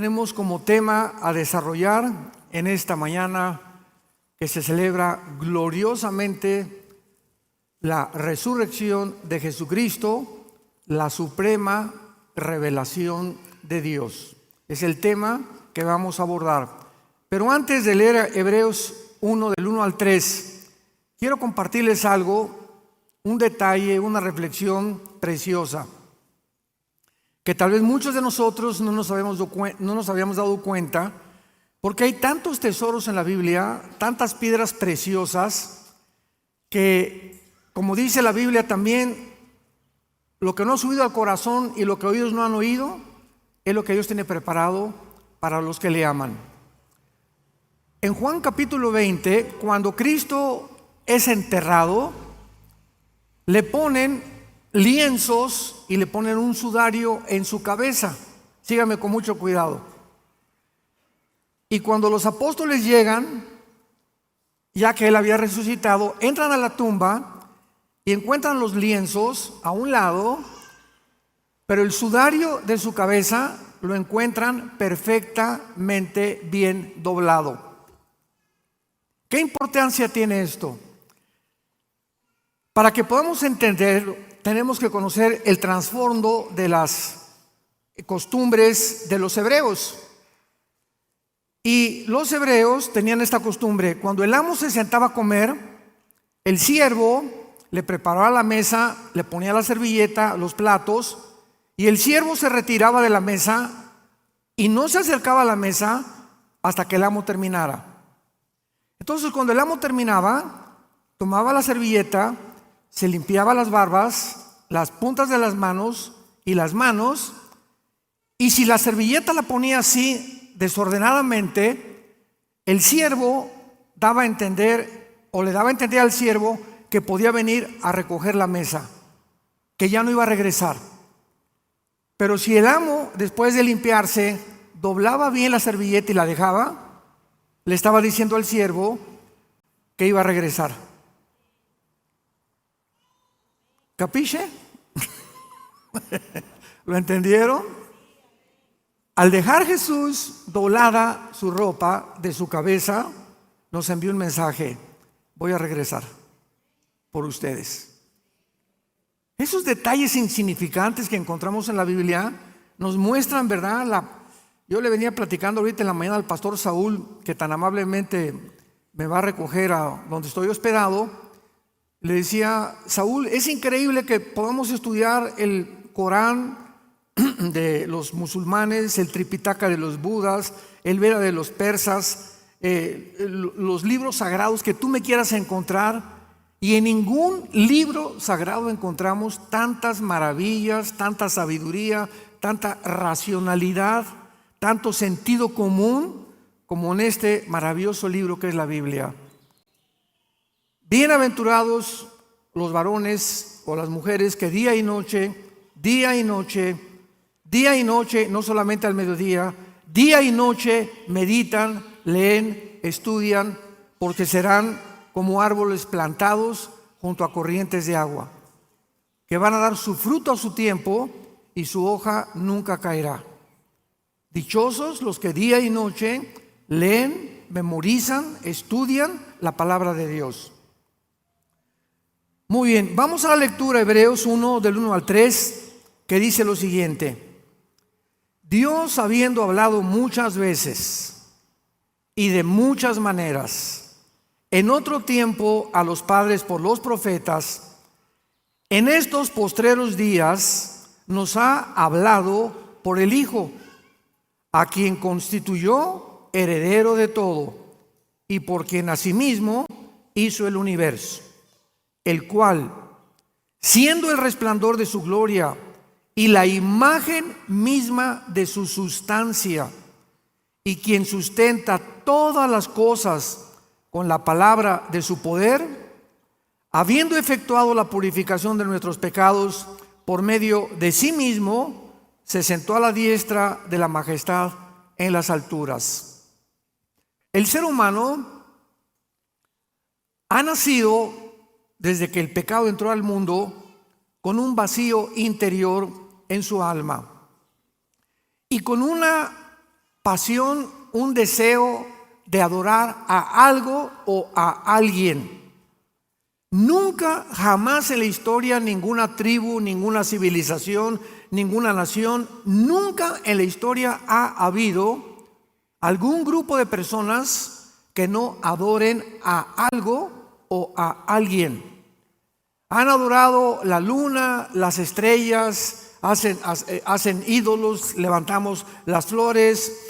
tenemos como tema a desarrollar en esta mañana que se celebra gloriosamente la resurrección de Jesucristo, la suprema revelación de Dios. Es el tema que vamos a abordar. Pero antes de leer Hebreos 1 del 1 al 3, quiero compartirles algo, un detalle, una reflexión preciosa, que tal vez muchos de nosotros no nos habíamos dado cuenta, porque hay tantos tesoros en la Biblia, tantas piedras preciosas, que, como dice la Biblia también, lo que no ha subido al corazón y lo que oídos no han oído, es lo que Dios tiene preparado para los que le aman. En Juan capítulo 20, cuando Cristo es enterrado, le ponen lienzos y le ponen un sudario en su cabeza. Síganme con mucho cuidado. Y cuando los apóstoles llegan, ya que él había resucitado, entran a la tumba y encuentran los lienzos a un lado, pero el sudario de su cabeza lo encuentran perfectamente bien doblado. ¿Qué importancia tiene esto? Para que podamos entender, tenemos que conocer el trasfondo de las costumbres de los hebreos. Y los hebreos tenían esta costumbre: cuando el amo se sentaba a comer, el siervo le preparaba la mesa, le ponía la servilleta, los platos, y el siervo se retiraba de la mesa y no se acercaba a la mesa hasta que el amo terminara. Entonces, cuando el amo terminaba, tomaba la servilleta, se limpiaba las barbas, las puntas de las manos y las manos, y si la servilleta la ponía así desordenadamente, el siervo daba a entender, o le daba a entender al siervo, que podía venir a recoger la mesa, que ya no iba a regresar. Pero si el amo, después de limpiarse, doblaba bien la servilleta y la dejaba, le estaba diciendo al siervo que iba a regresar. ¿Capiche? ¿Lo entendieron? Al dejar Jesús doblada su ropa de su cabeza, nos envió un mensaje: voy a regresar por ustedes. Esos detalles insignificantes que encontramos en la Biblia nos muestran, ¿verdad? Yo le venía platicando ahorita en la mañana al pastor Saúl, que tan amablemente me va a recoger a donde estoy hospedado. Le decía: Saúl, es increíble que podamos estudiar el Corán de los musulmanes, el Tripitaka de los budas, el Veda de los persas, los libros sagrados que tú me quieras encontrar, y en ningún libro sagrado encontramos tantas maravillas, tanta sabiduría, tanta racionalidad, tanto sentido común como en este maravilloso libro que es la Biblia. Bienaventurados los varones o las mujeres que día y noche, no solamente al mediodía, día y noche meditan, leen, estudian, porque serán como árboles plantados junto a corrientes de agua, que van a dar su fruto a su tiempo y su hoja nunca caerá. Dichosos los que día y noche leen, memorizan, estudian la palabra de Dios. Muy bien, vamos a la lectura, Hebreos 1 del 1 al 3, que dice lo siguiente: Dios, habiendo hablado muchas veces y de muchas maneras en otro tiempo a los padres por los profetas, en estos postreros días nos ha hablado por el Hijo, a quien constituyó heredero de todo y por quien asimismo hizo el universo, el cual, siendo el resplandor de su gloria y la imagen misma de su sustancia, y quien sustenta todas las cosas con la palabra de su poder, habiendo efectuado la purificación de nuestros pecados por medio de sí mismo, se sentó a la diestra de la majestad en las alturas. El ser humano ha nacido, desde que el pecado entró al mundo, con un vacío interior en su alma y con una pasión, un deseo de adorar a algo o a alguien. Nunca, jamás en la historia, ninguna tribu, ninguna civilización, ninguna nación, nunca en la historia ha habido algún grupo de personas que no adoren a algo o a alguien. Han adorado la luna, las estrellas, hacen ídolos, levantamos las flores,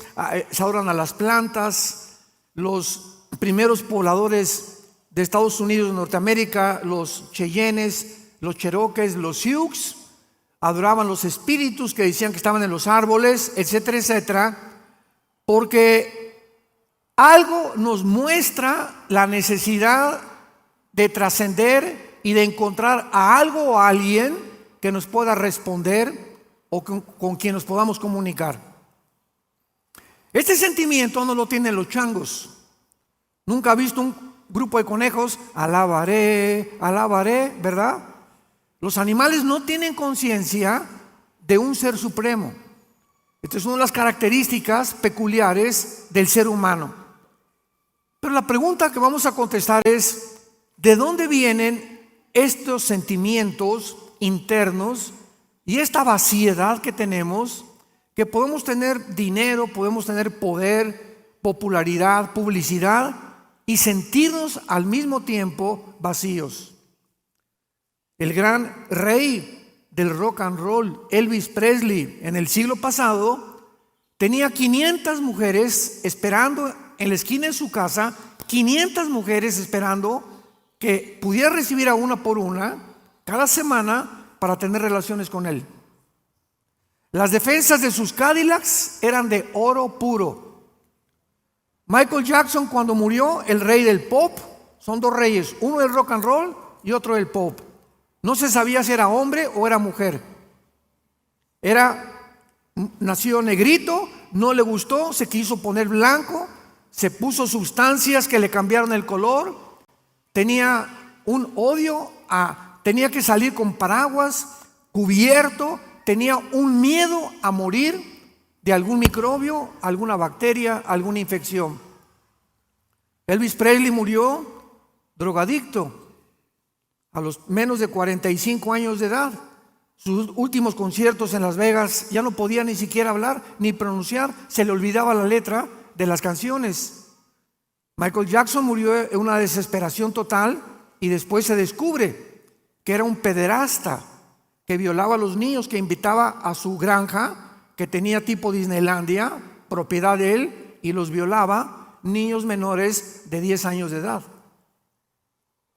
se adoran a las plantas. Los primeros pobladores de Estados Unidos, de Norteamérica, los Cheyennes, los Cherokees, los Sioux, adoraban los espíritus que decían que estaban en los árboles, etcétera, etcétera, porque algo nos muestra la necesidad de trascender y de encontrar a algo o a alguien que nos pueda responder o con quien nos podamos comunicar. Este sentimiento no lo tienen los changos. Nunca he visto un grupo de conejos, alabaré, alabaré, ¿verdad? Los animales no tienen conciencia de un ser supremo. Esta es una de las características peculiares del ser humano. Pero la pregunta que vamos a contestar es: ¿de dónde vienen estos sentimientos internos y esta vaciedad que tenemos? Que podemos tener dinero, podemos tener poder, popularidad, publicidad, y sentirnos al mismo tiempo vacíos. El gran rey del rock and roll, Elvis Presley, en el siglo pasado, tenía 500 mujeres esperando en la esquina de su casa, 500 mujeres esperando que pudiera recibir a una por una cada semana para tener relaciones con él. Las defensas de sus Cadillacs eran de oro puro. Michael Jackson, cuando murió, el rey del pop, son dos reyes, uno del rock and roll y otro del pop. No se sabía si era hombre o era mujer. Nació negrito, no le gustó, se quiso poner blanco, se puso sustancias que le cambiaron el color, tenía un odio, tenía que salir con paraguas, cubierto, tenía un miedo a morir de algún microbio, alguna bacteria, alguna infección. Elvis Presley murió drogadicto a los menos de 45 años de edad. Sus últimos conciertos en Las Vegas ya no podía ni siquiera hablar ni pronunciar, se le olvidaba la letra de las canciones. Michael Jackson murió en una desesperación total y después se descubre que era un pederasta que violaba a los niños, que invitaba a su granja, que tenía tipo Disneylandia, propiedad de él, y los violaba, niños menores de 10 años de edad.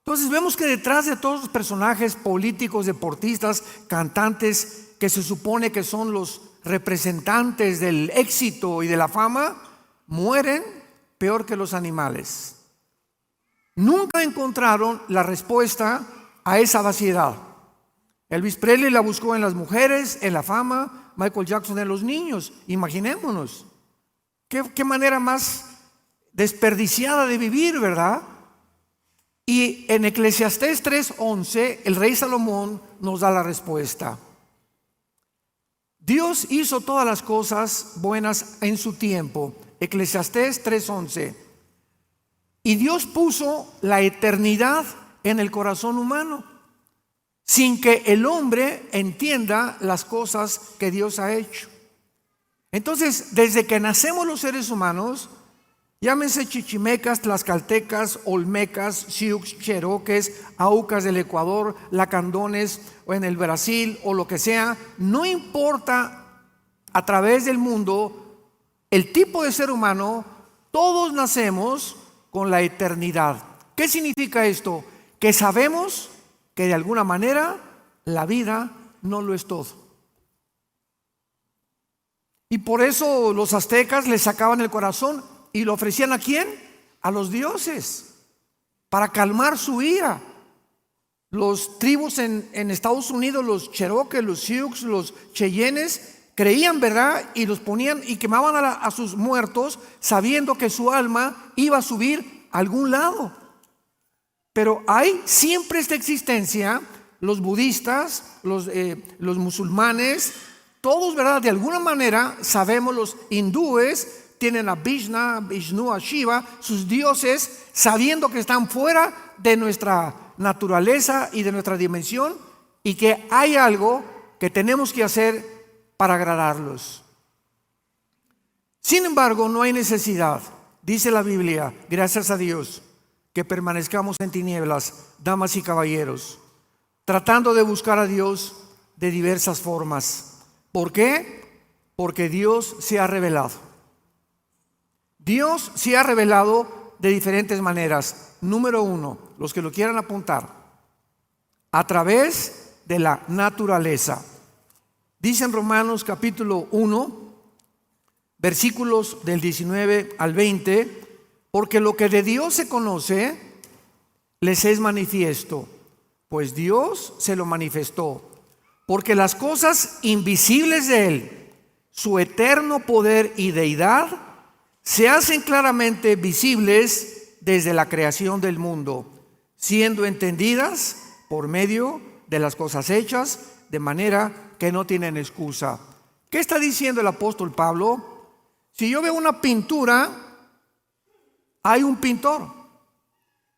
Entonces vemos que detrás de todos los personajes políticos, deportistas, cantantes, que se supone que son los representantes del éxito y de la fama, mueren peor que los animales. Nunca encontraron la respuesta a esa vaciedad. Elvis Presley la buscó en las mujeres, en la fama. Michael Jackson en los niños. Imaginémonos qué manera más desperdiciada de vivir, ¿verdad? Y en Eclesiastés 3:11 el rey Salomón nos da la respuesta. Dios hizo todas las cosas buenas en su tiempo. Eclesiastés 3:11. Y Dios puso la eternidad en el corazón humano, sin que el hombre entienda las cosas que Dios ha hecho. Entonces, desde que nacemos los seres humanos, llámense chichimecas, tlaxcaltecas, olmecas, sioux, cheroques, aucas del Ecuador, lacandones o en el Brasil o lo que sea, no importa a través del mundo el tipo de ser humano, todos nacemos con la eternidad. ¿Qué significa esto? Que sabemos que de alguna manera la vida no lo es todo. Y por eso los aztecas le sacaban el corazón y lo ofrecían ¿a quién? A los dioses, para calmar su ira. Los tribus en Estados Unidos, los Cherokee, los Sioux, los Cheyennes, creían, ¿verdad? Y los ponían y quemaban a sus muertos sabiendo que su alma iba a subir a algún lado. Pero hay siempre esta existencia, los budistas, los musulmanes, todos, ¿verdad? De alguna manera sabemos, los hindúes tienen a Vishnu, a Shiva, sus dioses, sabiendo que están fuera de nuestra naturaleza y de nuestra dimensión, y que hay algo que tenemos que hacer para agradarlos. Sin embargo, no hay necesidad, dice la Biblia, gracias a Dios, que permanezcamos en tinieblas, damas y caballeros, tratando de buscar a Dios de diversas formas. ¿Por qué? Porque Dios se ha revelado. Dios se ha revelado de diferentes maneras. Número uno, los que lo quieran apuntar, a través de la naturaleza. Dice en Romanos capítulo 1, versículos del 19 al 20, porque lo que de Dios se conoce les es manifiesto, pues Dios se lo manifestó, porque las cosas invisibles de Él, su eterno poder y deidad, se hacen claramente visibles desde la creación del mundo, siendo entendidas por medio de las cosas hechas, de manera que no tienen excusa. ¿Qué está diciendo el apóstol Pablo? Si yo veo una pintura, hay un pintor.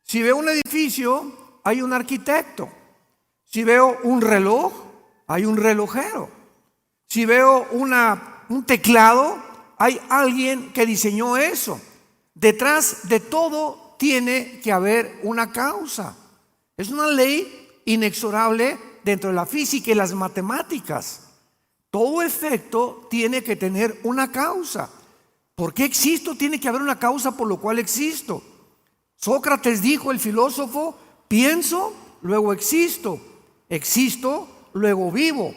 Si veo un edificio, hay un arquitecto. Si veo un reloj, hay un relojero. Si veo un teclado, hay alguien que diseñó eso. Detrás de todo tiene que haber una causa. Es una ley inexorable dentro de la física y las matemáticas. Todo efecto tiene que tener una causa. ¿Por qué existo? Tiene que haber una causa por lo cual existo. Sócrates dijo, el filósofo, pienso, luego existo. Existo, luego vivo.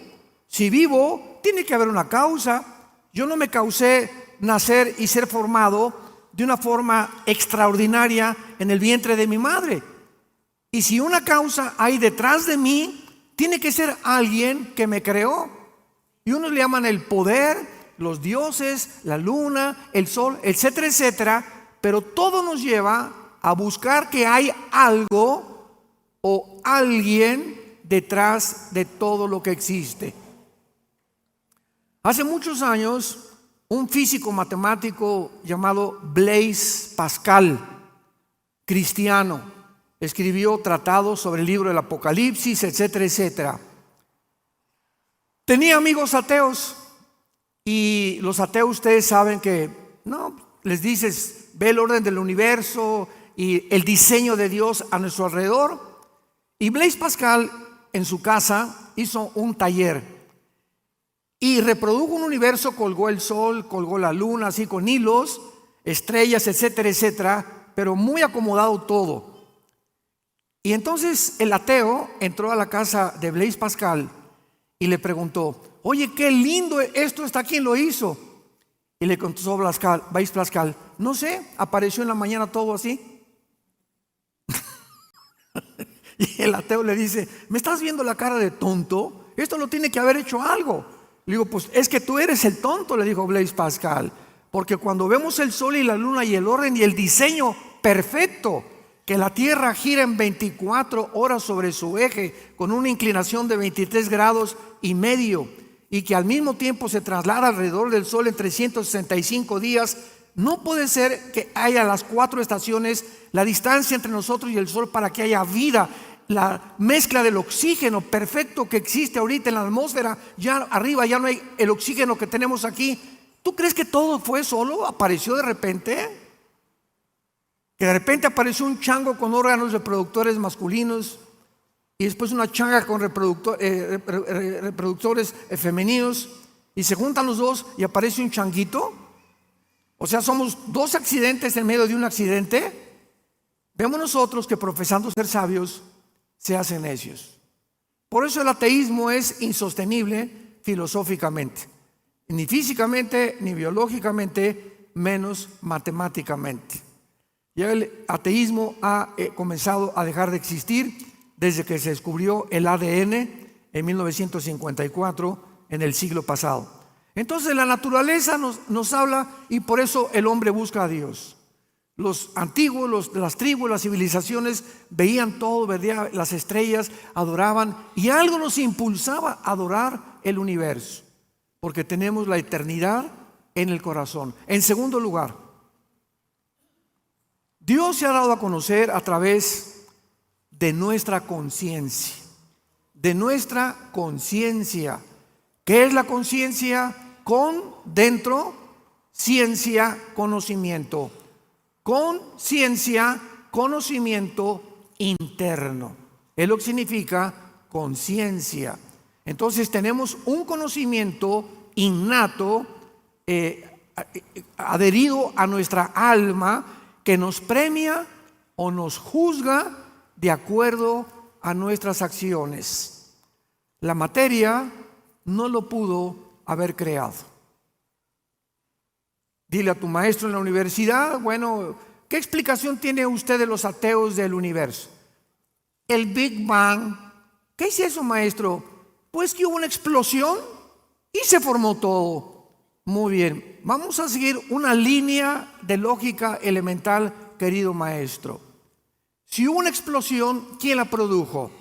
Si vivo, tiene que haber una causa. Yo no me causé nacer y ser formado de una forma extraordinaria en el vientre de mi madre. Y si una causa hay detrás de mí, tiene que ser alguien que me creó. Y unos le llaman el poder, los dioses, la luna, el sol, etcétera, etcétera. Pero todo nos lleva a buscar que hay algo o alguien detrás de todo lo que existe. Hace muchos años, un físico matemático llamado Blaise Pascal, cristiano, escribió tratados sobre el libro del Apocalipsis, etcétera, etcétera. Tenía amigos ateos, y los ateos, ustedes saben que no les dices, ve el orden del universo y el diseño de Dios a nuestro alrededor. Y Blaise Pascal en su casa hizo un taller y reprodujo un universo, colgó el sol, colgó la luna, así con hilos, estrellas, etcétera, etcétera, pero muy acomodado todo. Y entonces el ateo entró a la casa de Blaise Pascal y le preguntó, oye, qué lindo esto está, ¿quién lo hizo? Y le contestó Blaise Pascal, no sé, apareció en la mañana todo así. Y el ateo le dice, ¿me estás viendo la cara de tonto? Esto lo tiene que haber hecho algo. Le digo, pues es que tú eres el tonto, le dijo Blaise Pascal, porque cuando vemos el sol y la luna y el orden y el diseño perfecto, que la Tierra gira en 24 horas sobre su eje con una inclinación de 23 grados y medio, y que al mismo tiempo se traslada alrededor del sol en 365 días, no puede ser que haya las 4 estaciones, la distancia entre nosotros y el sol para que haya vida, la mezcla del oxígeno perfecto que existe ahorita en la atmósfera, ya arriba ya no hay el oxígeno que tenemos aquí. ¿Tú crees que todo fue solo? ¿Apareció de repente? Que de repente apareció un chango con órganos reproductores masculinos y después una changa con reproductores femeninos, y se juntan los dos y aparece un changuito. O sea, somos 2 accidentes en medio de un accidente. Vemos nosotros que profesando ser sabios se hacen necios. Por eso el ateísmo es insostenible filosóficamente, ni físicamente, ni biológicamente, menos matemáticamente. Ya el ateísmo ha comenzado a dejar de existir desde que se descubrió el ADN en 1954, en el siglo pasado. Entonces la naturaleza nos habla, y por eso el hombre busca a Dios. Los antiguos, las tribus, las civilizaciones veían todo, veían las estrellas, adoraban, y algo nos impulsaba a adorar el universo, porque tenemos la eternidad en el corazón. En segundo lugar, Dios se ha dado a conocer a través de nuestra conciencia. De nuestra conciencia. ¿Qué es la conciencia? Con, dentro, ciencia, conocimiento. Conciencia, conocimiento interno. Es lo que significa conciencia. Entonces tenemos un conocimiento innato, adherido a nuestra alma, que nos premia o nos juzga de acuerdo a nuestras acciones. La materia no lo pudo haber creado. Dile a tu maestro en la universidad, bueno, ¿qué explicación tiene usted de los ateos del universo? El Big Bang. ¿Qué es eso, maestro? Pues que hubo una explosión y se formó todo. Muy bien, vamos a seguir una línea de lógica elemental, querido maestro. Si hubo una explosión, ¿quién la produjo?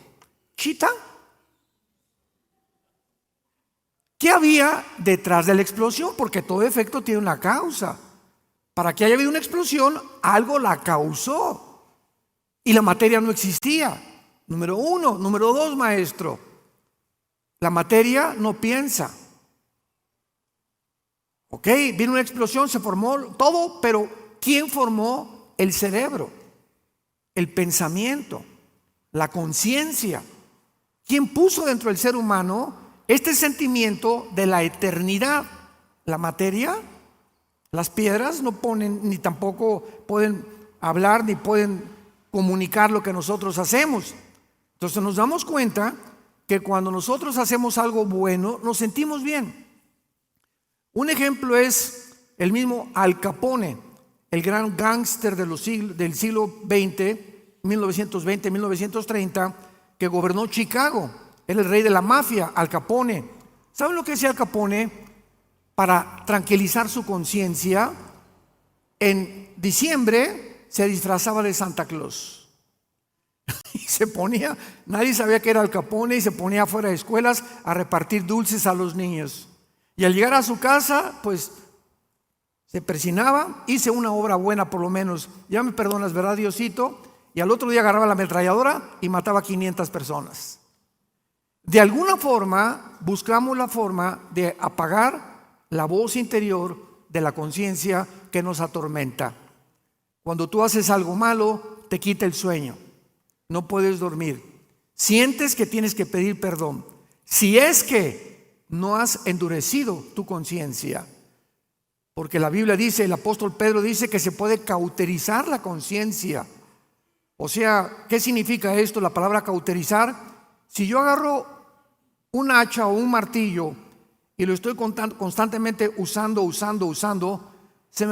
¿Chita? ¿Qué había detrás de la explosión? Porque todo efecto tiene una causa. Para que haya habido una explosión, algo la causó. Y la materia no existía. Número uno. Número dos, maestro. La materia no piensa. Ok, vino una explosión, se formó todo, pero ¿quién formó el cerebro? El pensamiento, la conciencia. ¿Quién puso dentro del ser humano este sentimiento de la eternidad? La materia, las piedras no ponen, ni tampoco pueden hablar, ni pueden comunicar lo que nosotros hacemos. Entonces nos damos cuenta que cuando nosotros hacemos algo bueno, nos sentimos bien. Un ejemplo es el mismo Al Capone, el gran gángster del siglo XX, 1920-1930, que gobernó Chicago. Era el rey de la mafia, Al Capone. ¿Saben lo que hacía Al Capone para tranquilizar su conciencia? En diciembre se disfrazaba de Santa Claus. Y se ponía, nadie sabía que era Al Capone, y se ponía afuera de escuelas a repartir dulces a los niños. Y al llegar a su casa, pues se persinaba, hice una obra buena por lo menos, ya me perdonas, ¿verdad, Diosito? Y al otro día agarraba la ametralladora y mataba 500 personas. De alguna forma, buscamos la forma de apagar la voz interior de la conciencia que nos atormenta. Cuando tú haces algo malo, te quita el sueño, no puedes dormir, sientes que tienes que pedir perdón. Si es que no has endurecido tu conciencia, porque la Biblia dice, el apóstol Pedro dice que se puede cauterizar la conciencia. O sea, ¿qué significa esto? La palabra cauterizar. Si yo agarro un hacha o un martillo y lo estoy constantemente usando, se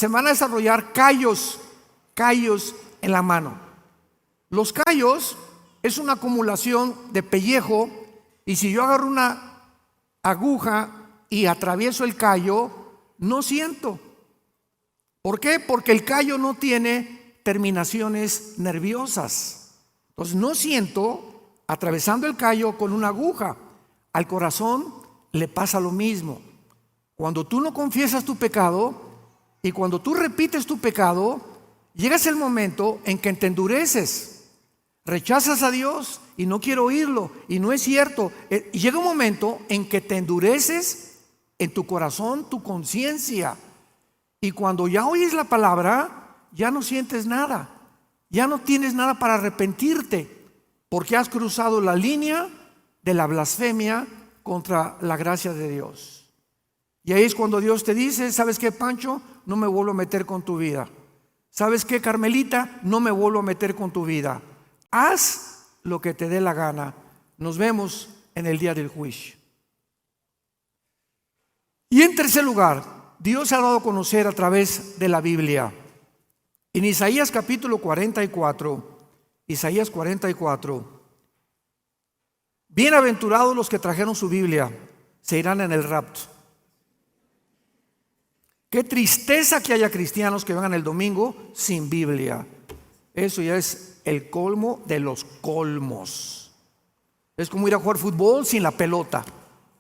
van a desarrollar callos en la mano. Los callos es una acumulación de pellejo, y si yo agarro una aguja y atravieso el callo, no siento. ¿Por qué? Porque el callo no tiene terminaciones nerviosas. Entonces no siento atravesando el callo con una aguja. Al corazón le pasa lo mismo. Cuando tú no confiesas tu pecado y cuando tú repites tu pecado, llegas el momento en que te endureces. Rechazas a Dios y no quiero oírlo, y no es cierto. Y llega un momento en que te endureces en tu corazón, tu conciencia. Y cuando ya oyes la palabra, ya no sientes nada. Ya no tienes nada para arrepentirte, porque has cruzado la línea de la blasfemia contra la gracia de Dios. Y ahí es cuando Dios te dice, ¿sabes qué, Pancho? No me vuelvo a meter con tu vida. ¿Sabes qué, Carmelita? No me vuelvo a meter con tu vida. Haz lo que te dé la gana. Nos vemos en el día del juicio. Y en tercer lugar, Dios se ha dado a conocer a través de la Biblia. En Isaías capítulo 44, Isaías 44, bienaventurados los que trajeron su Biblia, se irán en el rapto. Qué tristeza que haya cristianos que vengan el domingo sin Biblia. Eso ya es el colmo de los colmos. Es como ir a jugar fútbol sin la pelota.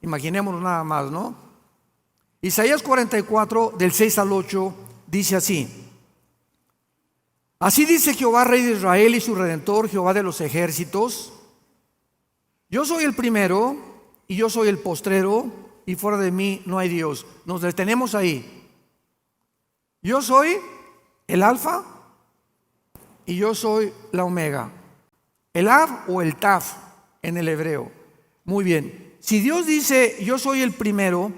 Imaginémonos nada más, ¿no? Isaías 44, del 6 al 8, dice así: Así dice Jehová, Rey de Israel y su Redentor, Jehová de los ejércitos: Yo soy el primero y yo soy el postrero, y fuera de mí no hay Dios. Nos detenemos ahí. Yo soy el Alfa y yo soy la Omega. El Av o el Taf en el hebreo. Muy bien. Si Dios dice yo soy el primero,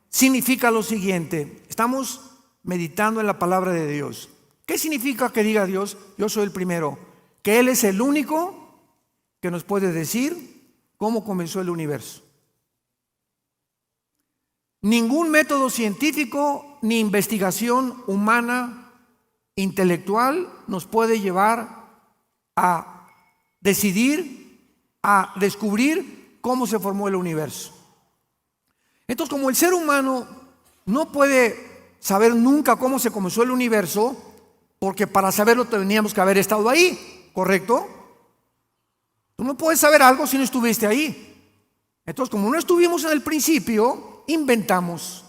significa lo siguiente. Estamos meditando en la palabra de Dios. ¿Qué significa que diga Dios yo soy el primero? Que Él es el único que nos puede decir cómo comenzó el universo. Ningún método científico ni investigación humana, intelectual, nos puede llevar a decidir, a descubrir cómo se formó el universo. Entonces, como el ser humano no puede saber nunca cómo se comenzó el universo, porque para saberlo teníamos que haber estado ahí, ¿correcto? Tú no puedes saber algo si no estuviste ahí. Entonces, como no estuvimos en el principio, inventamos.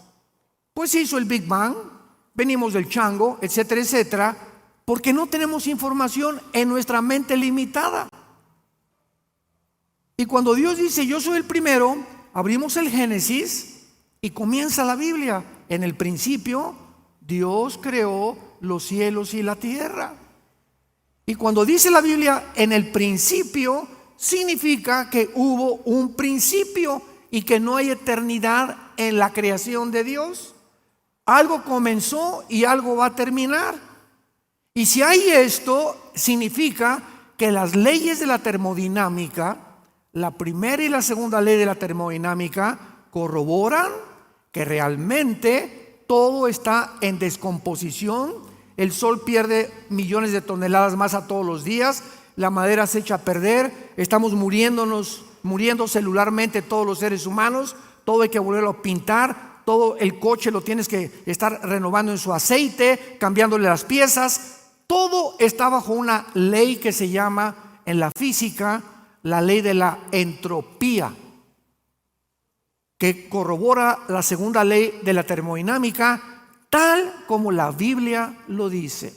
Pues se hizo el Big Bang, venimos del chango, etcétera, etcétera, porque no tenemos información en nuestra mente limitada. Y cuando Dios dice yo soy el primero, abrimos el Génesis y comienza la Biblia. En el principio, Dios creó los cielos y la tierra. Y cuando dice la Biblia en el principio, significa que hubo un principio y que no hay eternidad en la creación de Dios. Algo comenzó y algo va a terminar. Y si hay esto, significa que las leyes de la termodinámica, la primera y la segunda ley de la termodinámica, corroboran que realmente todo está en descomposición. El sol pierde millones de toneladas más a todos los días, la madera se echa a perder, estamos muriendo celularmente todos los seres humanos, todo hay que volverlo a pintar, todo el coche lo tienes que estar renovando en su aceite, cambiándole las piezas. Todo está bajo una ley que se llama en la física la ley de la entropía, que corrobora la segunda ley de la termodinámica, tal como la Biblia lo dice.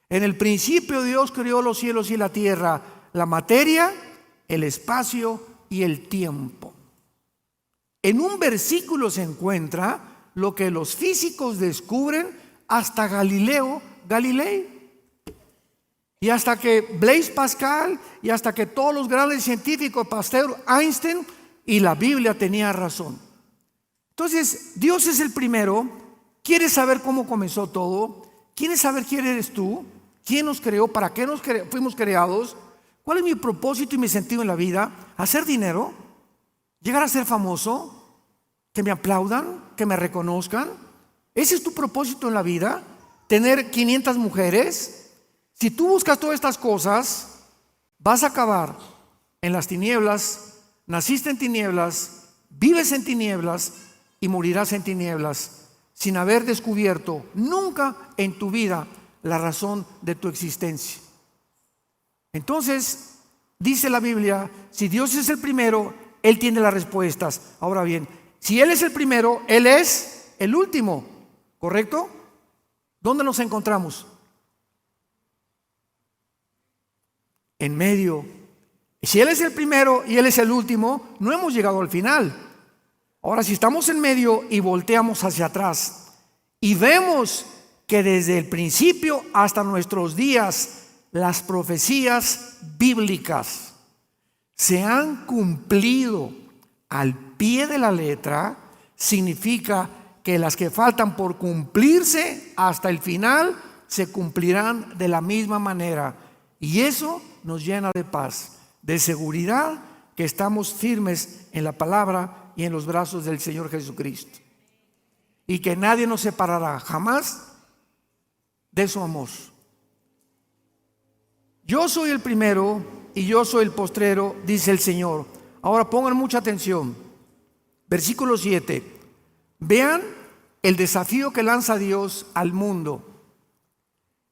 En el principio Dios creó los cielos y la tierra, la materia, el espacio y el tiempo. En un versículo se encuentra lo que los físicos descubren hasta Galileo Galilei. Y hasta que Blaise Pascal y hasta que todos los grandes científicos, Pasteur, Einstein, y la Biblia tenía razón. Entonces, Dios es el primero. ¿Quieres saber cómo comenzó todo? ¿Quieres saber quién eres tú? ¿Quién nos creó? ¿Para qué fuimos creados? ¿Cuál es mi propósito y mi sentido en la vida? ¿Hacer dinero? ¿Llegar a ser famoso? ¿Que me aplaudan? ¿Que me reconozcan? ¿Ese es tu propósito en la vida? ¿Tener 500 mujeres? Si tú buscas todas estas cosas, vas a acabar en las tinieblas. Naciste en tinieblas, vives en tinieblas y morirás en tinieblas, sin haber descubierto nunca en tu vida la razón de tu existencia. Entonces, dice la Biblia, si Dios es el primero, Él tiene las respuestas. Ahora bien, si Él es el primero, Él es el último, ¿correcto? ¿Dónde nos encontramos? En medio. Si Él es el primero y Él es el último, no hemos llegado al final. Ahora, si estamos en medio y volteamos hacia atrás y vemos que desde el principio hasta nuestros días las profecías bíblicas se han cumplido al pie de la letra, significa que las que faltan por cumplirse hasta el final se cumplirán de la misma manera. Y eso nos llena de paz, de seguridad, que estamos firmes en la palabra y en los brazos del Señor Jesucristo. Y que nadie nos separará jamás de su amor. Yo soy el primero y yo soy el postrero, dice el Señor. Ahora pongan mucha atención. Versículo 7. Vean el desafío que lanza Dios al mundo.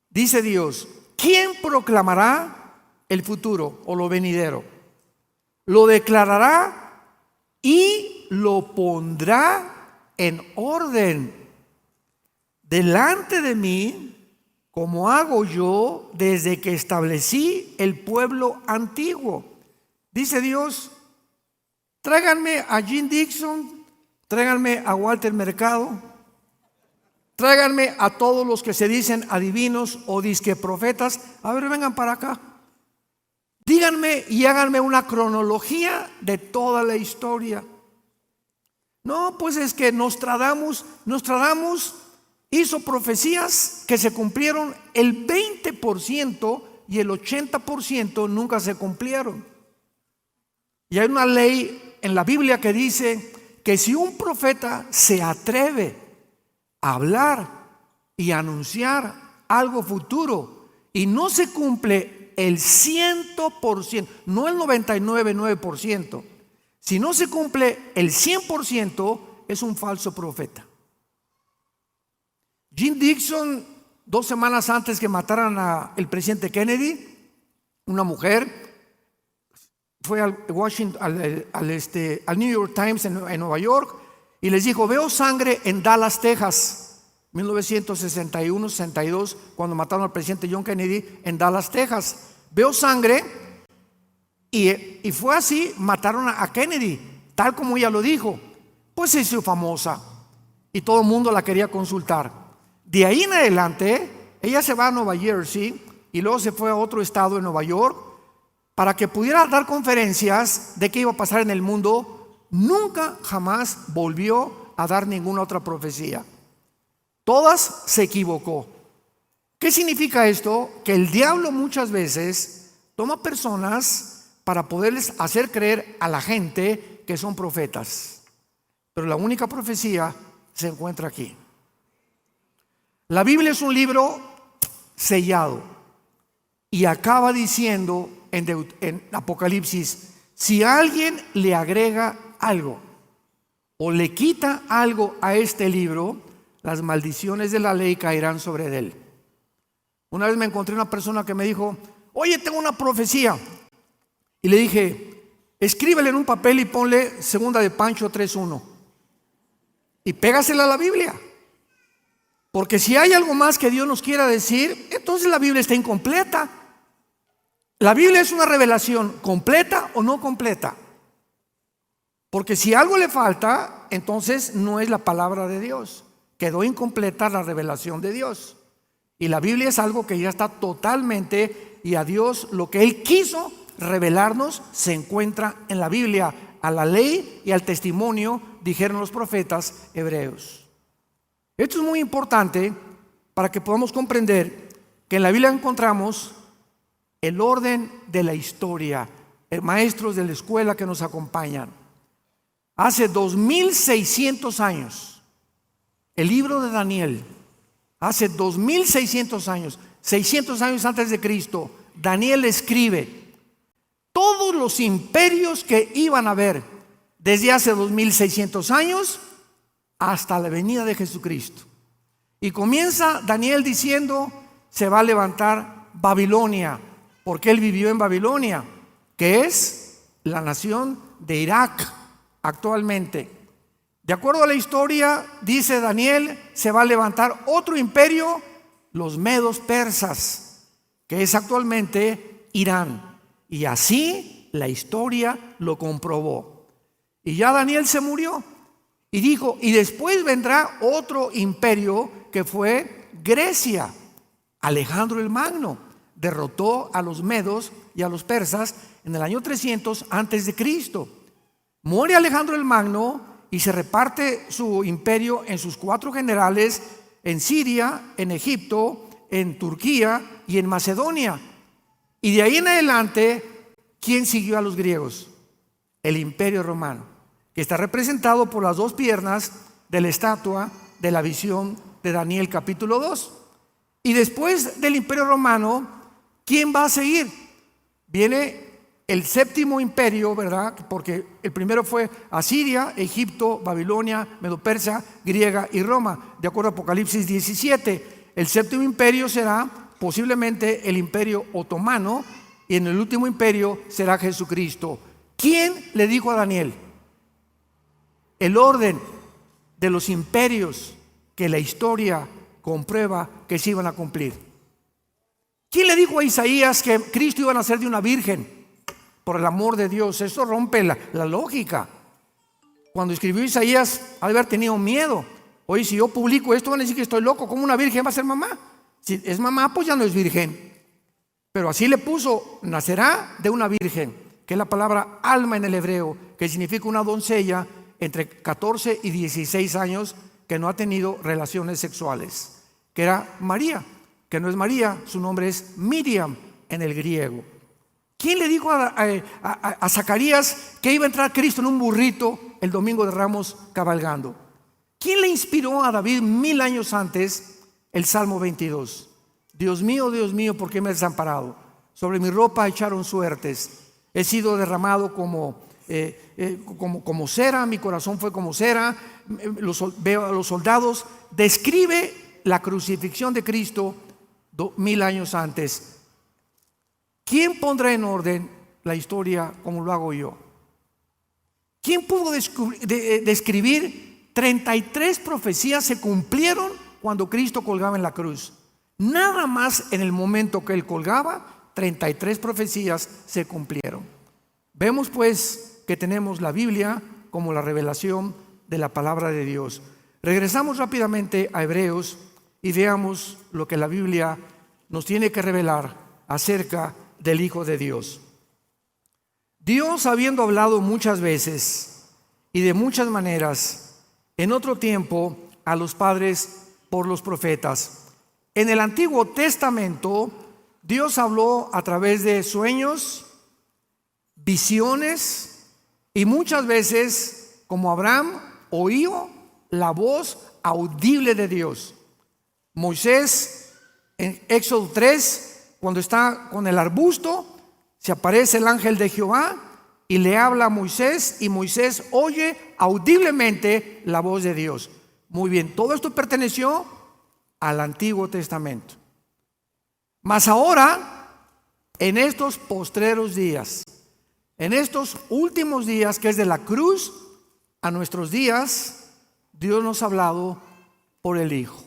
Dice Dios: ¿quién proclamará el futuro o lo venidero? Lo declarará y lo pondrá en orden delante de mí, como hago yo desde que establecí el pueblo antiguo. Dice Dios: tráiganme a Jim Dixon, tráiganme a Walter Mercado, tráiganme a todos los que se dicen adivinos o disque profetas. A ver, vengan para acá. Díganme y háganme una cronología de toda la historia. No, pues es que Nostradamus hizo profecías que se cumplieron el 20% y el 80% nunca se cumplieron. Y hay una ley en la Biblia que dice que si un profeta se atreve a hablar y anunciar algo futuro y no se cumple el 100%, no el 99,9%, si no se cumple el 100%, es un falso profeta. Jim Dixon, 2 semanas antes que mataran al presidente Kennedy, una mujer fue al New York Times en Nueva York y les dijo: veo sangre en Dallas, Texas, 1961-62, cuando mataron al presidente John Kennedy en Dallas, Texas. Veo sangre y fue así, mataron a Kennedy, tal como ella lo dijo. Pues se hizo famosa y todo el mundo la quería consultar. De ahí en adelante, ella se va a Nueva Jersey y luego se fue a otro estado en Nueva York para que pudiera dar conferencias de qué iba a pasar en el mundo. Nunca jamás volvió a dar ninguna otra profecía. Todas se equivocó. ¿Qué significa esto? Que el diablo muchas veces toma personas para poderles hacer creer a la gente que son profetas. Pero la única profecía se encuentra aquí. La Biblia es un libro sellado y acaba diciendo en Apocalipsis: si alguien le agrega algo o le quita algo a este libro, las maldiciones de la ley caerán sobre él. Una vez me encontré una persona que me dijo: oye, tengo una profecía. Y le dije: escríbele en un papel y ponle 2 de Pancho 3:1 y pégasela a la Biblia. Porque si hay algo más que Dios nos quiera decir, entonces la Biblia está incompleta. La Biblia es una revelación completa o no completa. Porque si algo le falta, entonces no es la palabra de Dios. Quedó incompleta la revelación de Dios. Y la Biblia es algo que ya está totalmente, y a Dios lo que Él quiso revelarnos se encuentra en la Biblia. A la ley y al testimonio, dijeron los profetas hebreos. Esto es muy importante para que podamos comprender que en la Biblia encontramos el orden de la historia. Maestros de la escuela que nos acompañan, hace 2600 años, el libro de Daniel, hace 2600 años, 600 años antes de Cristo, Daniel escribe todos los imperios que iban a haber desde hace 2600 años hasta la venida de Jesucristo. Y comienza Daniel diciendo: se va a levantar Babilonia, porque él vivió en Babilonia, que es la nación de Irak actualmente. De acuerdo a la historia, dice Daniel, se va a levantar otro imperio, los medos persas, que es actualmente Irán. Y así la historia lo comprobó. Y ya Daniel se murió. Y dijo: y después vendrá otro imperio, que fue Grecia. Alejandro el Magno derrotó a los medos y a los persas en el año 300 antes de Cristo. Muere Alejandro el Magno y se reparte su imperio en sus 4 generales, en Siria, en Egipto, en Turquía y en Macedonia. Y de ahí en adelante, ¿quién siguió a los griegos? El Imperio Romano, que está representado por las 2 piernas de la estatua de la visión de Daniel capítulo 2. Y después del Imperio Romano, ¿quién va a seguir? Viene el 7º imperio, ¿verdad? Porque el primero fue Asiria, Egipto, Babilonia, Medo-Persia, Griega y Roma, de acuerdo a Apocalipsis 17. El 7º imperio será posiblemente el imperio otomano, y en el último imperio será Jesucristo. ¿Quién le dijo a Daniel el orden de los imperios que la historia comprueba que se iban a cumplir. ¿Quién le dijo a Isaías que Cristo iba a nacer de una virgen? Por el amor de Dios, eso rompe la lógica. Cuando escribió Isaías, ha de haber tenido miedo. Oye, si yo publico esto, van a decir que estoy loco. ¿Cómo una virgen va a ser mamá? Si es mamá, pues ya no es virgen. Pero así le puso: nacerá de una virgen, que es la palabra alma en el hebreo, que significa una doncella entre 14 y 16 años que no ha tenido relaciones sexuales, que era María, que no es María, su nombre es Miriam en el griego. ¿Quién le dijo a Zacarías que iba a entrar Cristo en un burrito el domingo de Ramos cabalgando? ¿Quién le inspiró a David 1000 años antes el Salmo 22? Dios mío, ¿por qué me has desamparado? Sobre mi ropa echaron suertes. He sido derramado como cera, mi corazón fue como cera. Veo a los soldados. Describe la crucifixión de Cristo 1000 años antes. ¿Quién pondrá en orden la historia como lo hago yo? ¿Quién pudo describir 33 profecías se cumplieron cuando Cristo colgaba en la cruz? Nada más en el momento que Él colgaba, 33 profecías se cumplieron. Vemos pues que tenemos la Biblia como la revelación de la palabra de Dios. Regresamos rápidamente a Hebreos y veamos lo que la Biblia nos tiene que revelar acerca del Hijo de Dios. Dios, habiendo hablado muchas veces y de muchas maneras en otro tiempo a los padres por los profetas, en el Antiguo Testamento Dios habló a través de sueños, visiones, y muchas veces, como Abraham, oyó la voz audible de Dios. Moisés, en Éxodo 3, cuando está con el arbusto, se aparece el ángel de Jehová y le habla a Moisés, y Moisés oye audiblemente la voz de Dios. Muy bien, todo esto perteneció al Antiguo Testamento. Mas ahora, en estos postreros días, en estos últimos días, que es de la cruz a nuestros días, Dios nos ha hablado por el Hijo.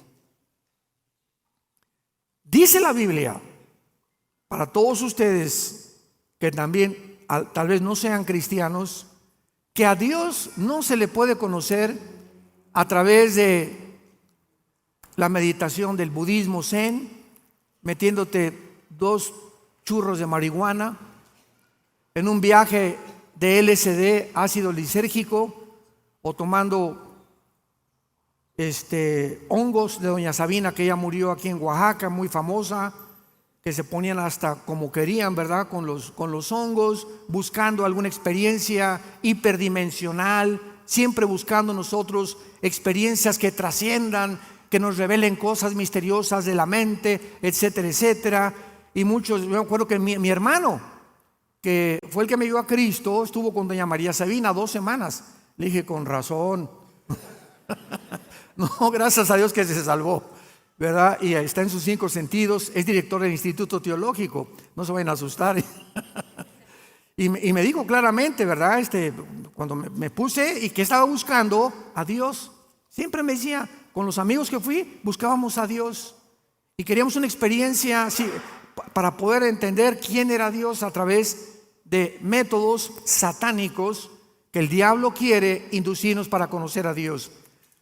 Dice la Biblia, para todos ustedes que también tal vez no sean cristianos, que a Dios no se le puede conocer a través de la meditación del budismo zen, metiéndote 2 churros de marihuana, en un viaje de LSD, ácido lisérgico, o tomando hongos de doña Sabina, que ella murió aquí en Oaxaca, muy famosa, que se ponían hasta como querían, ¿verdad? Con los hongos, buscando alguna experiencia hiperdimensional, siempre buscando nosotros experiencias que trasciendan, que nos revelen cosas misteriosas de la mente, etcétera, etcétera. Y muchos, yo me acuerdo que mi hermano, que fue el que me dio a Cristo, estuvo con doña María Sabina 2 semanas. Le dije, con razón. No, gracias a Dios que se salvó, ¿verdad? Y está en sus 5 sentidos, es director del Instituto Teológico, no se vayan a asustar. Y me dijo claramente, ¿verdad? Cuando me puse y que estaba buscando a Dios, siempre me decía, con los amigos que fui, buscábamos a Dios y queríamos una experiencia así, para poder entender quién era Dios a través de métodos satánicos que el diablo quiere inducirnos para conocer a Dios.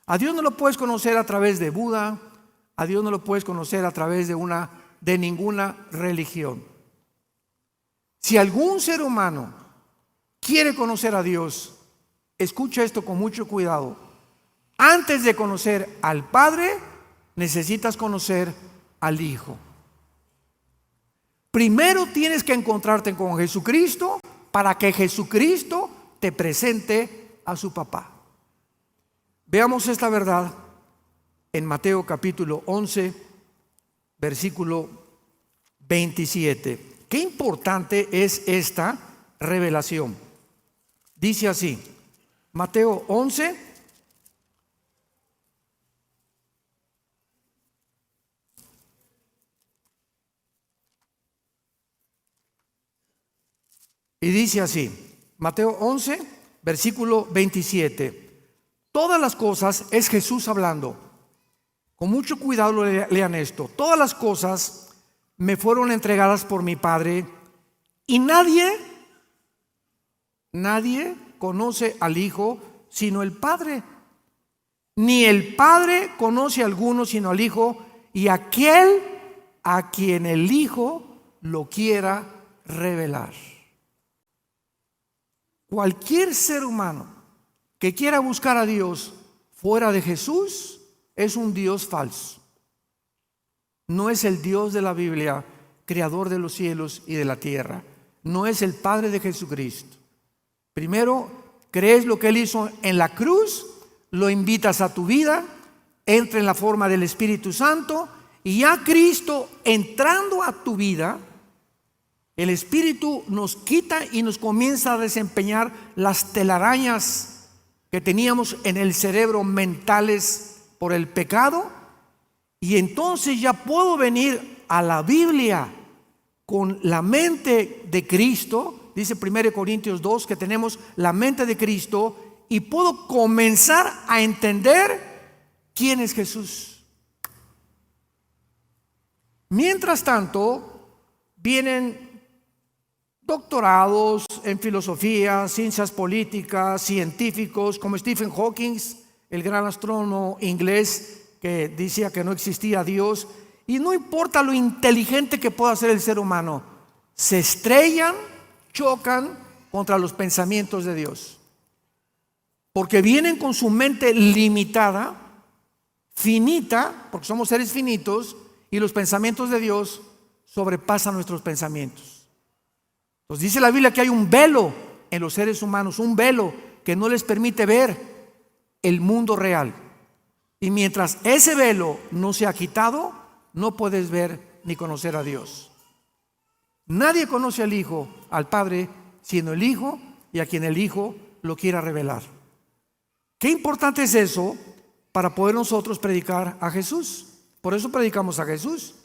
A Dios no lo puedes conocer a través de Buda, a Dios no lo puedes conocer a través de ninguna religión. Si algún ser humano quiere conocer a Dios, escucha esto con mucho cuidado. Antes de conocer al Padre, necesitas conocer al Hijo. Primero tienes que encontrarte con Jesucristo para que Jesucristo te presente a su papá. Veamos esta verdad en Mateo capítulo 11, versículo 27. Qué importante es esta revelación. Dice así, Mateo 11, y dice así, Mateo 11, versículo 27. Todas las cosas es Jesús hablando. Con mucho cuidado lean esto. Todas las cosas me fueron entregadas por mi Padre y nadie conoce al Hijo sino el Padre. Ni el Padre conoce a alguno sino al Hijo y aquel a quien el Hijo lo quiera revelar. Cualquier ser humano que quiera buscar a Dios fuera de Jesús es un Dios falso. No es el Dios de la Biblia, creador de los cielos y de la tierra. No es el Padre de Jesucristo. Primero, crees lo que Él hizo en la cruz, lo invitas a tu vida, entra en la forma del Espíritu Santo y ya Cristo entrando a tu vida, el Espíritu nos quita y nos comienza a desempeñar las telarañas que teníamos en el cerebro mentales por el pecado, y entonces ya puedo venir a la Biblia con la mente de Cristo. Dice 1 Corintios 2 que tenemos la mente de Cristo y puedo comenzar a entender quién es Jesús. Mientras tanto, vienen doctorados en filosofía, ciencias políticas, científicos como Stephen Hawking, el gran astrónomo inglés que decía que no existía Dios, y no importa lo inteligente que pueda ser el ser humano, se estrellan, chocan contra los pensamientos de Dios, porque vienen con su mente limitada, finita, porque somos seres finitos, y los pensamientos de Dios sobrepasan nuestros pensamientos. Entonces dice la Biblia que hay un velo en los seres humanos, un velo que no les permite ver el mundo real. Y mientras ese velo no se ha quitado, no puedes ver ni conocer a Dios. Nadie conoce al Hijo, al Padre, sino el Hijo y a quien el Hijo lo quiera revelar. Qué importante es eso para poder nosotros predicar a Jesús. Por eso predicamos a Jesús,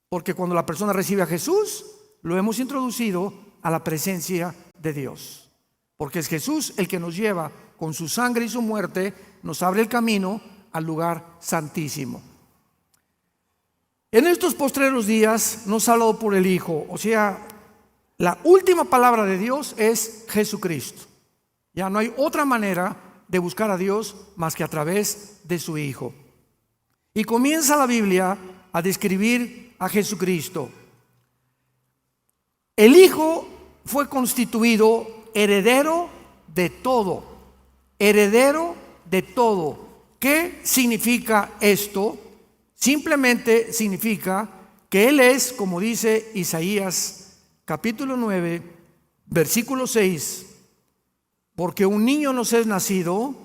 porque cuando la persona recibe a Jesús, lo hemos introducido a la presencia de Dios, porque es Jesús el que nos lleva con su sangre y su muerte, nos abre el camino al lugar santísimo. En estos postreros días nos ha hablado por el Hijo, o sea, la última palabra de Dios es Jesucristo. Ya no hay otra manera de buscar a Dios más que a través de su Hijo. Y comienza la Biblia a describir a Jesucristo. El Hijo fue constituido heredero de todo. Heredero de todo. ¿Qué significa esto? Simplemente significa que Él es, como dice Isaías capítulo 9, versículo 6, porque un niño nos es nacido,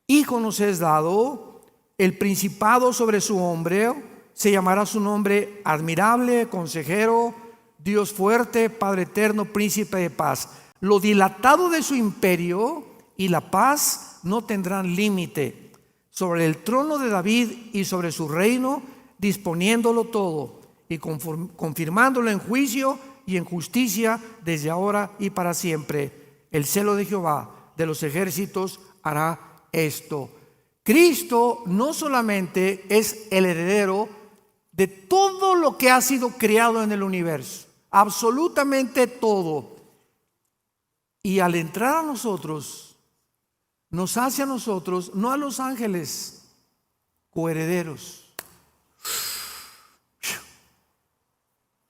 hijo nos es dado, el principado sobre su hombro, se llamará su nombre admirable, consejero, Dios fuerte, Padre eterno, príncipe de paz. Lo dilatado de su imperio y la paz no tendrán límite sobre el trono de David y sobre su reino, disponiéndolo todo y confirmándolo en juicio y en justicia desde ahora y para siempre. El celo de Jehová de los ejércitos hará esto. Cristo no solamente es el heredero de todo lo que ha sido creado en el universo, absolutamente todo. Y al entrar a nosotros, nos hace a nosotros, no a los ángeles, coherederos,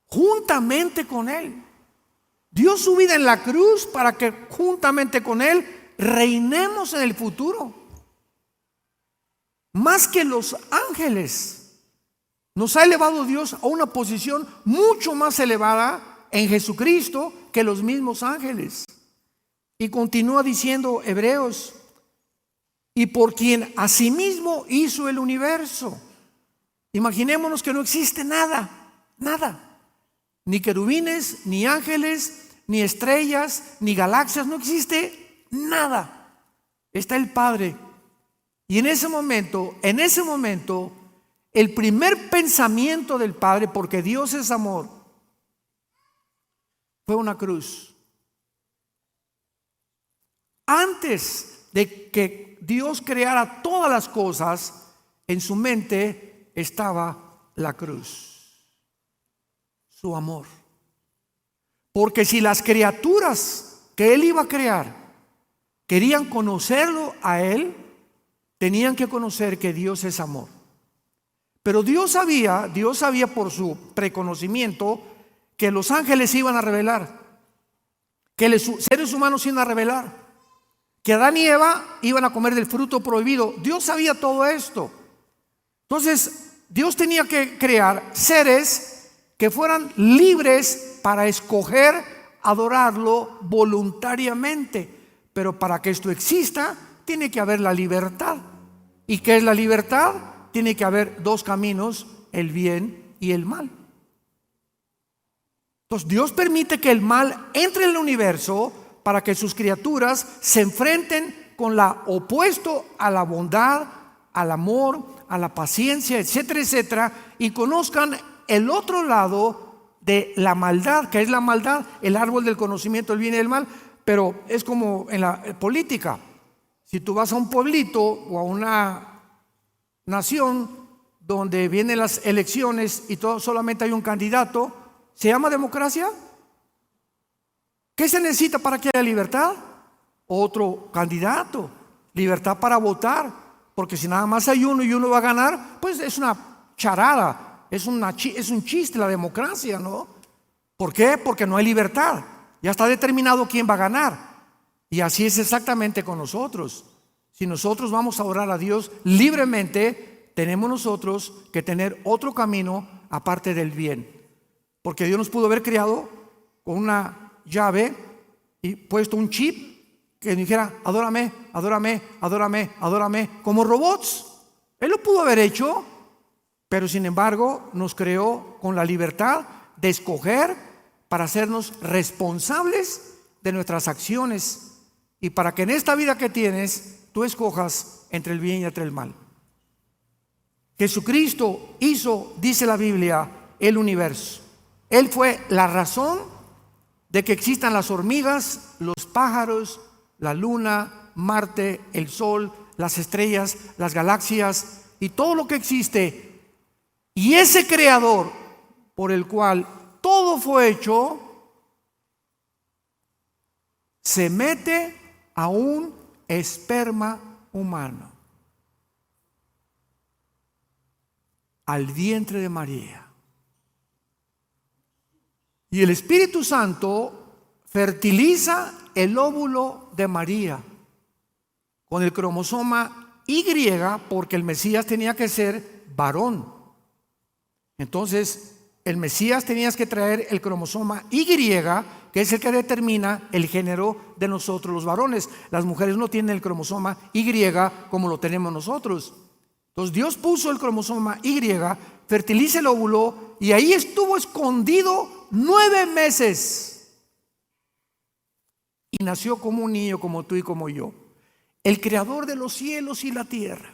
juntamente con Él. Dio su vida en la cruz para que juntamente con Él reinemos en el futuro. Más que los ángeles, nos ha elevado Dios a una posición mucho más elevada en Jesucristo que los mismos ángeles. Y continúa diciendo Hebreos, y por quien asimismo hizo el universo. Imaginémonos que no existe nada, ni querubines, ni ángeles, ni estrellas, ni galaxias, no existe nada. Está el Padre. Y en ese momento, el primer pensamiento del Padre, porque Dios es amor, fue una cruz. Antes de que Dios creara todas las cosas, en su mente estaba la cruz, su amor. Porque si las criaturas que Él iba a crear querían conocerlo a Él, tenían que conocer que Dios es amor. Pero Dios sabía por su preconocimiento que los ángeles se iban a rebelar, que los seres humanos se iban a rebelar, que Adán y Eva iban a comer del fruto prohibido. Dios sabía todo esto. Entonces, Dios tenía que crear seres que fueran libres para escoger adorarlo voluntariamente. Pero para que esto exista, tiene que haber la libertad. ¿Y qué es la libertad? Tiene que haber dos caminos, el bien y el mal. Entonces Dios permite que el mal entre en el universo para que sus criaturas se enfrenten con la opuesto a la bondad, al amor, a la paciencia, etcétera, etcétera, y conozcan el otro lado de la maldad, que es la maldad, el árbol del conocimiento del bien y del mal. Pero es como en la política. Si tú vas a un pueblito o a una nación donde vienen las elecciones y solamente hay un candidato, ¿se llama democracia? ¿Qué se necesita para que haya libertad? Otro candidato, libertad para votar, porque si nada más hay uno y uno va a ganar, pues es una charada, es un chiste la democracia, ¿no? ¿Por qué? Porque no hay libertad, ya está determinado quién va a ganar. Y así es exactamente con nosotros. Si nosotros vamos a orar a Dios libremente, tenemos nosotros que tener otro camino aparte del bien. Porque Dios nos pudo haber creado con una llave y puesto un chip que dijera: adórame, adórame, adórame, adórame, como robots. Él lo pudo haber hecho, pero sin embargo nos creó con la libertad de escoger para hacernos responsables de nuestras acciones y para que en esta vida que tienes tú escojas entre el bien y entre el mal. Jesucristo hizo, dice la Biblia, el universo. Él fue la razón de que existan las hormigas, los pájaros, la luna, Marte, el sol, las estrellas, las galaxias y todo lo que existe. Y ese creador por el cual todo fue hecho se mete a un esperma humano, al vientre de María. Y el Espíritu Santo fertiliza el óvulo de María con el cromosoma Y, porque el Mesías tenía que ser varón. Entonces, el Mesías tenía que traer el cromosoma Y, que es el que determina el género de nosotros los varones. Las mujeres no tienen el cromosoma Y como lo tenemos nosotros. Entonces Dios puso el cromosoma Y, fertiliza el óvulo y ahí estuvo escondido 9 meses. Y nació como un niño, como tú y como yo. El creador de los cielos y la tierra.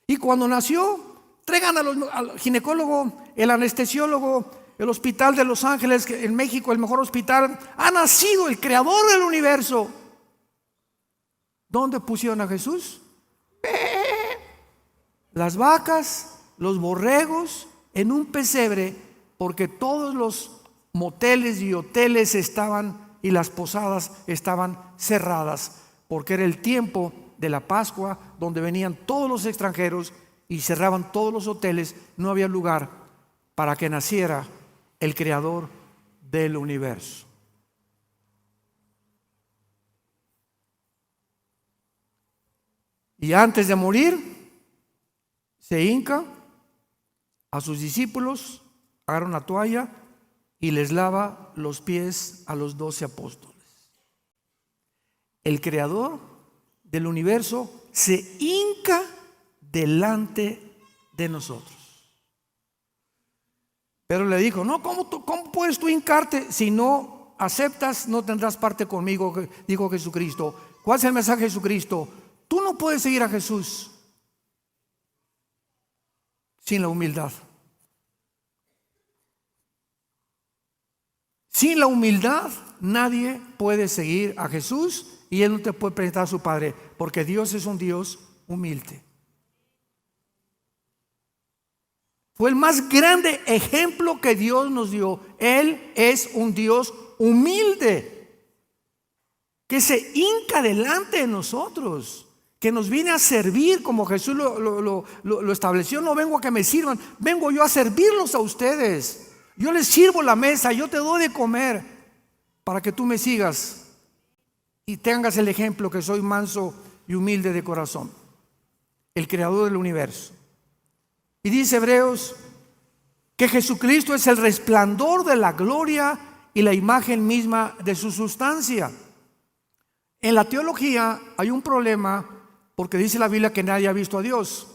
Y cuando nació, traigan al ginecólogo, el anestesiólogo, el hospital de Los Ángeles, que en México el mejor hospital. Ha nacido el creador del universo. ¿Dónde pusieron a Jesús? Las vacas, los borregos, en un pesebre, porque todos los moteles y hoteles estaban y las posadas estaban cerradas, porque era el tiempo de la Pascua, donde venían todos los extranjeros y cerraban todos los hoteles. No había lugar para que naciera el creador del universo. Y antes de morir, se hinca a sus discípulos, agarra una toalla y les lava los pies a los 12 apóstoles. El creador del universo se hinca delante de nosotros. Pero le dijo: no, ¿cómo puedes tú hincarte? Si no aceptas, no tendrás parte conmigo, dijo Jesucristo. ¿Cuál es el mensaje de Jesucristo? Tú no puedes seguir a Jesús sin la humildad. Sin la humildad nadie puede seguir a Jesús y Él no te puede presentar a su Padre. porque Dios es un Dios humilde. Fue el más grande ejemplo que Dios nos dio. Él es un Dios humilde, que se hinca delante de nosotros, que nos viene a servir como Jesús lo estableció. No vengo a que me sirvan, vengo yo a servirlos a ustedes. Yo les sirvo la mesa, yo te doy de comer para que tú me sigas y tengas el ejemplo que soy manso y humilde de corazón, el creador del universo. Y dice Hebreos que Jesucristo es el resplandor de la gloria y la imagen misma de su sustancia. En la teología hay un problema porque dice la Biblia que nadie ha visto a Dios,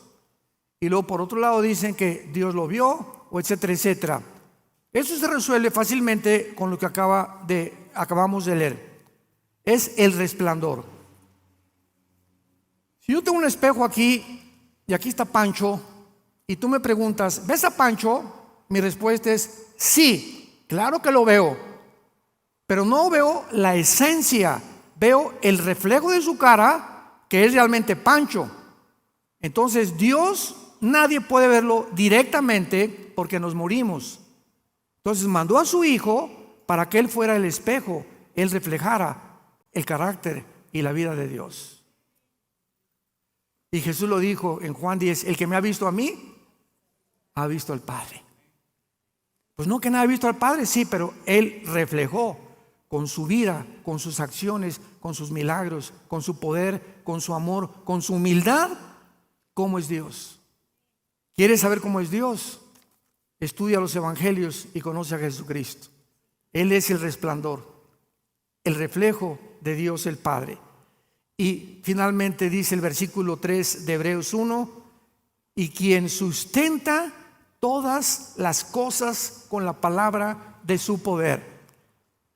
y luego por otro lado dicen que Dios lo vio, o etcétera, etcétera. Eso se resuelve fácilmente con lo que acabamos de leer. Es el resplandor. Si yo tengo un espejo aquí y aquí está Pancho, y tú me preguntas, ¿ves a Pancho? Mi respuesta es sí, claro que lo veo, pero no veo la esencia, veo el reflejo de su cara, que es realmente Pancho. Entonces Dios, nadie puede verlo directamente porque nos morimos. Entonces mandó a su Hijo para que Él fuera el espejo, Él reflejara el carácter y la vida de Dios. Y Jesús lo dijo en Juan 10, el que me ha visto a mí, ha visto al Padre. Pues no que nadie ha visto al Padre, sí, pero Él reflejó con su vida, con sus acciones, con sus milagros, con su poder, con su amor, con su humildad, cómo es Dios. ¿Quieres saber cómo es Dios? Estudia los evangelios y conoce a Jesucristo. Él es el resplandor, el reflejo de Dios el Padre. Y finalmente dice el versículo 3 de Hebreos 1, y quien sustenta todas las cosas con la palabra de su poder.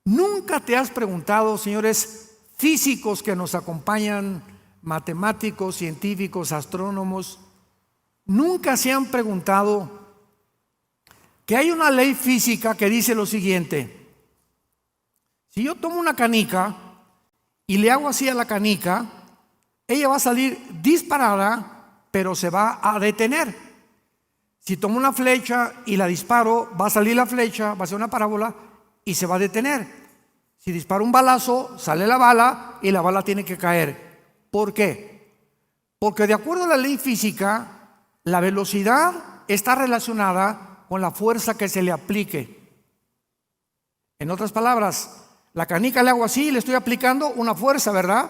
¿Nunca te has preguntado, señores físicos que nos acompañan, matemáticos, científicos, astrónomos, nunca se han preguntado que hay una ley física que dice lo siguiente? Si yo tomo una canica y le hago así a la canica, ella va a salir disparada, pero se va a detener. Si tomo una flecha y la disparo, va a salir la flecha, va a ser una parábola y se va a detener. Si disparo un balazo, sale la bala y la bala tiene que caer. ¿Por qué? Porque de acuerdo a la ley física, la velocidad está relacionada con la fuerza que se le aplique. En otras palabras, la canica le hago así y le estoy aplicando una fuerza, ¿verdad?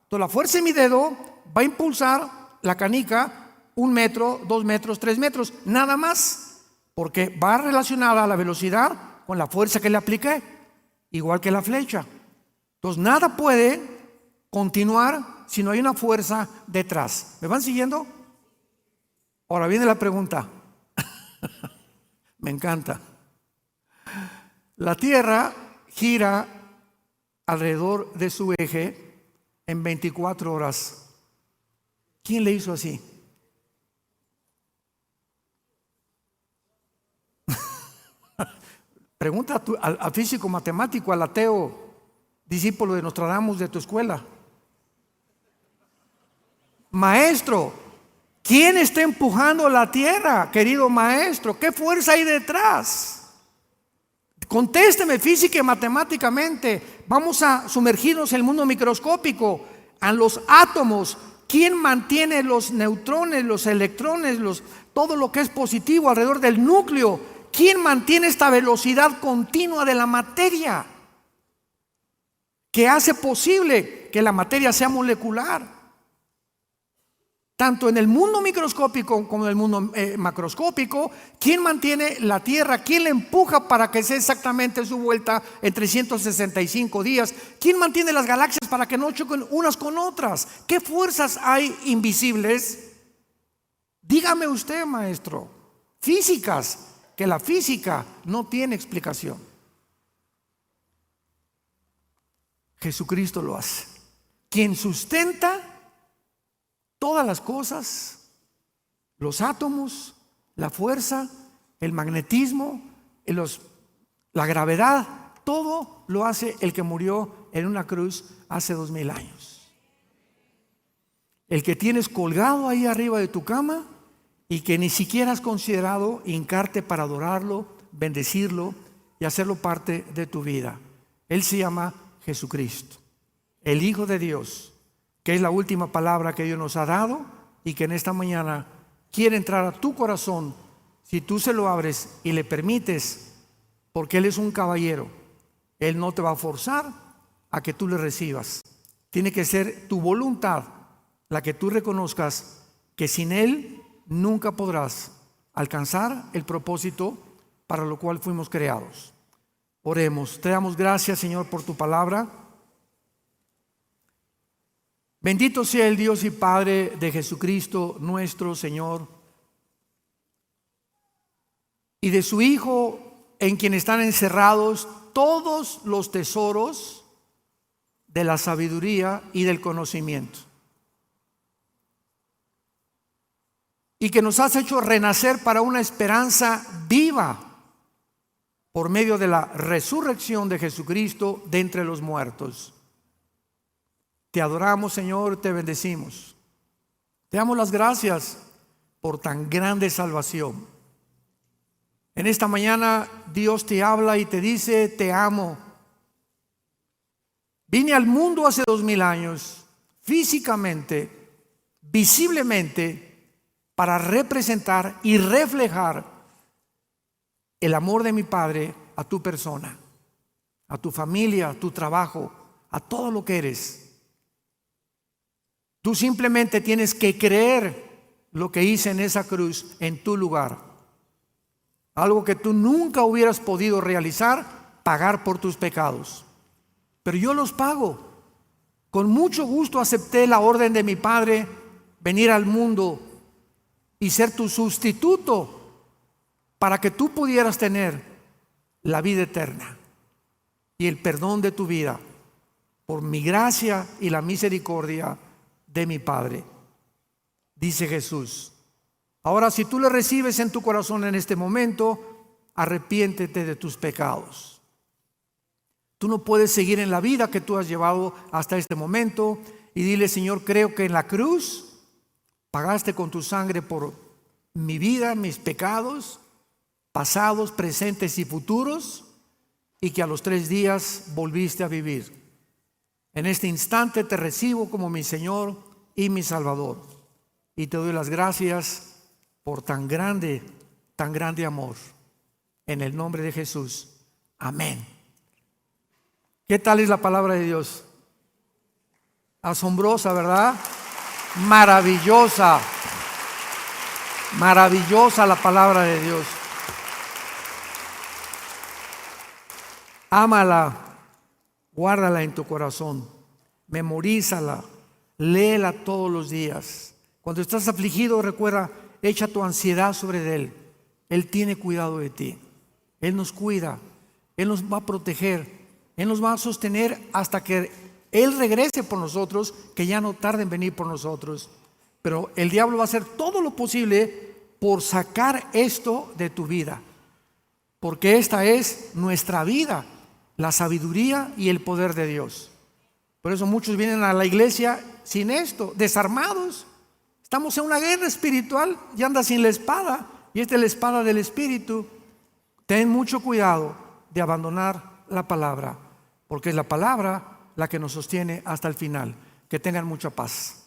Entonces la fuerza de mi dedo va a impulsar la canica 1 metro, 2 metros, 3 metros, nada más, porque va relacionada a la velocidad con la fuerza que le apliqué, igual que la flecha. Entonces nada puede continuar si no hay una fuerza detrás. ¿Me van siguiendo? Ahora viene la pregunta. Me encanta. La Tierra gira alrededor de su eje en 24 horas. ¿Quién le hizo así? Pregunta al físico matemático, al ateo, discípulo de Nostradamus de tu escuela. Maestro, ¿quién está empujando la tierra, querido maestro? ¿Qué fuerza hay detrás? Contésteme física y matemáticamente. Vamos a sumergirnos en el mundo microscópico, a los átomos. ¿Quién mantiene los neutrones, los electrones, todo lo que es positivo alrededor del núcleo? ¿Quién mantiene esta velocidad continua de la materia que hace posible que la materia sea molecular? Tanto en el mundo microscópico como en el mundo macroscópico, ¿quién mantiene la Tierra? ¿Quién la empuja para que sea exactamente su vuelta en 365 días? ¿Quién mantiene las galaxias para que no choquen unas con otras? ¿Qué fuerzas hay invisibles? Dígame usted, maestro. Físicas, que la física no tiene explicación. Jesucristo lo hace. Quien sustenta todas las cosas, los átomos, la fuerza, el magnetismo, la gravedad, todo lo hace el que murió en una cruz hace 2000 años. el que tienes colgado ahí arriba de tu cama y que ni siquiera has considerado hincarte para adorarlo, bendecirlo y hacerlo parte de tu vida. Él se llama Jesucristo, el Hijo de Dios, que es la última palabra que Dios nos ha dado y que en esta mañana quiere entrar a tu corazón si tú se lo abres y le permites, porque Él es un caballero. Él no te va a forzar a que tú le recibas. Tiene que ser tu voluntad la que tú reconozcas que sin Él nunca podrás alcanzar el propósito para lo cual fuimos creados. Oremos. Te damos gracias, Señor, por tu palabra. Bendito sea el Dios y Padre de Jesucristo, nuestro Señor, y de su Hijo, en quien están encerrados todos los tesoros de la sabiduría y del conocimiento. Y que nos has hecho renacer para una esperanza viva por medio de la resurrección de Jesucristo de entre los muertos. Te adoramos, Señor, te bendecimos. Te damos las gracias por tan grande salvación. En esta mañana Dios te habla y te dice: te amo. Vine al mundo hace 2000 años, físicamente, visiblemente, para representar y reflejar el amor de mi Padre a tu persona, a tu familia, a tu trabajo, a todo lo que eres. Tú simplemente tienes que creer lo que hice en esa cruz en tu lugar. Algo que tú nunca hubieras podido realizar, pagar por tus pecados. Pero yo los pago. Con mucho gusto acepté la orden de mi Padre, venir al mundo y ser tu sustituto para que tú pudieras tener la vida eterna y el perdón de tu vida por mi gracia y la misericordia de mi Padre. Dice Jesús. Ahora, si tú le recibes en tu corazón en este momento, arrepiéntete de tus pecados. Tú no puedes seguir en la vida que tú has llevado hasta este momento y dile: Señor, creo que en la cruz pagaste con tu sangre por mi vida, mis pecados, pasados, presentes y futuros, y que a los 3 días volviste a vivir. En este instante te recibo como mi Señor y mi Salvador. Y te doy las gracias por tan grande amor. En el nombre de Jesús. Amén. ¿Qué tal es la palabra de Dios? Asombrosa, ¿verdad? Maravillosa. Maravillosa la palabra de Dios. Ámala, guárdala en tu corazón, memorízala, léela todos los días. Cuando estás afligido, recuerda, echa tu ansiedad sobre Él. Él tiene cuidado de ti. Él nos cuida, Él nos va a proteger, Él nos va a sostener hasta que Él regrese por nosotros, que ya no tarde en venir por nosotros. Pero el diablo va a hacer todo lo posible por sacar esto de tu vida, porque esta es nuestra vida, la sabiduría y el poder de Dios. Por eso muchos vienen a la iglesia sin esto, desarmados. Estamos en una guerra espiritual y andas sin la espada, y esta es la espada del Espíritu. Ten mucho cuidado de abandonar la palabra, porque es la palabra la que nos sostiene hasta el final. Que tengan mucha paz.